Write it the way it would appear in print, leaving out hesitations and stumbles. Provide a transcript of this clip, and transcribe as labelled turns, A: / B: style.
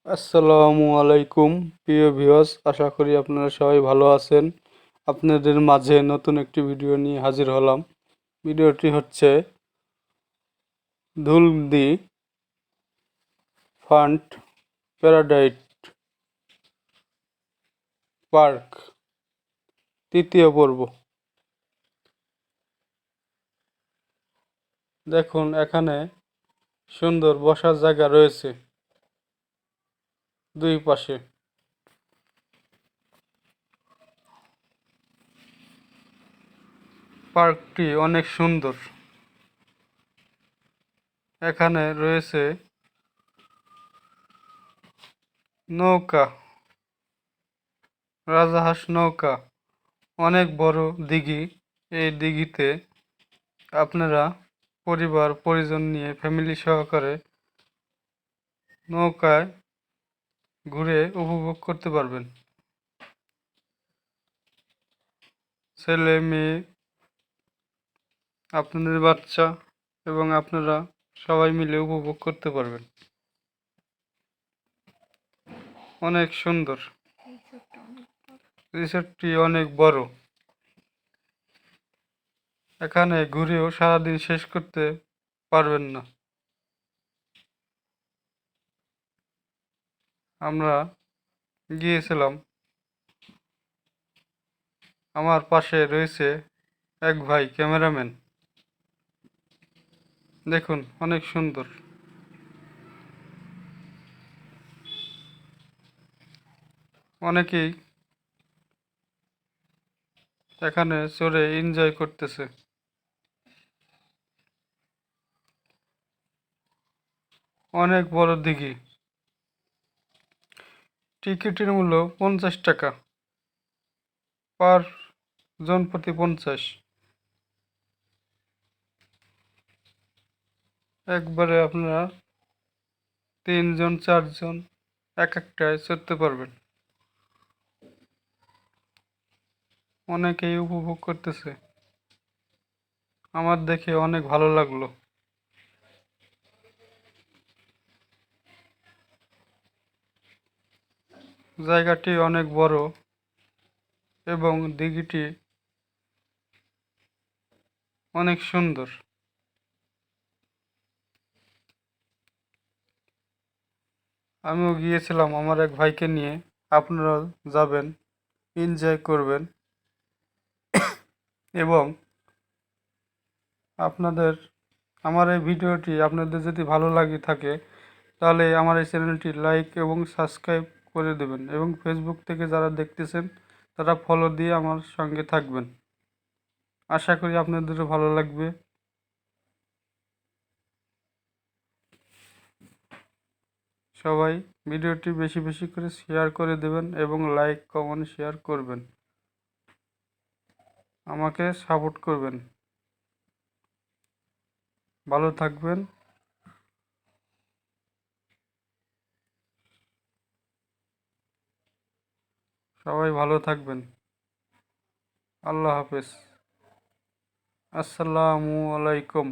A: আসসালামু আলাইকুম প্রিয় ভিউয়ার্স, আশা করি আপনারা সবাই ভালো আছেন। আপনাদের মাঝে নতুন একটি ভিডিও নিয়ে হাজির হলাম। ভিডিওটি হচ্ছে ধুলদি ফান্ট প্যারাডাইট পার্ক তৃতীয় পর্ব। দেখুন, এখানে সুন্দর বসার জায়গা রয়েছে দুই পাশে। পার্কটি অনেক সুন্দর। এখানে রয়েছে নৌকা, রাজাহাঁস নৌকা, অনেক বড় দিঘি। এই দিঘিতে আপনারা পরিবার পরিজন নিয়ে ফ্যামিলি সহকারে নৌকায় ঘুরে উপভোগ করতে পারবেন। ছেলে মেয়ে, আপনাদের বাচ্চা এবং আপনারা সবাই মিলে উপভোগ করতে পারবেন। অনেক সুন্দর, রিসোর্টটি অনেক বড়। এখানে ঘুরেও সারাদিন শেষ করতে পারবেন না। আমরা গিয়েছিলাম, আমার পাশে রয়েছে এক ভাই ক্যামেরাম্যান। দেখুন, অনেক সুন্দর। অনেকেই এখানে চড়ে এনজয় করতেছে। অনেক বড় দিঘি। টিকিটের মূল্য 50 টাকা, পার জন প্রতি 50। একবারে আপনারা 3 জন 4 জন এক একটায় চড়তে পারবেন। অনেকেই উপভোগ করতেছে। আমার দেখে অনেক ভালো লাগলো। জায়গাটি অনেক বড় এবং দিঘিটি অনেক সুন্দর। আমিও গিয়েছিলাম আমার এক ভাইকে নিয়ে। আপনারাও যাবেন, এনজয় করবেন এবং আমার এই ভিডিওটি আপনাদের যদি ভালো লাগে থাকে তাহলে আমার এই চ্যানেলটি লাইক এবং সাবস্ক্রাইব করে দেবেন এবং ফেসবুক থেকে যারা দেখতেছেন তারা ফলো দিয়ে আমার সঙ্গে থাকবেন। আশা করি আপনাদেরও ভালো লাগবে। সবাই ভিডিওটি বেশি বেশি করে শেয়ার করে দেবেন এবং লাইক কমেন্ট শেয়ার করবেন, আমাকে সাপোর্ট করবেন। ভালো থাকবেন। সবাই ভালো থাকবেন। আল্লাহ হাফেজ। আসসালামু আলাইকুম।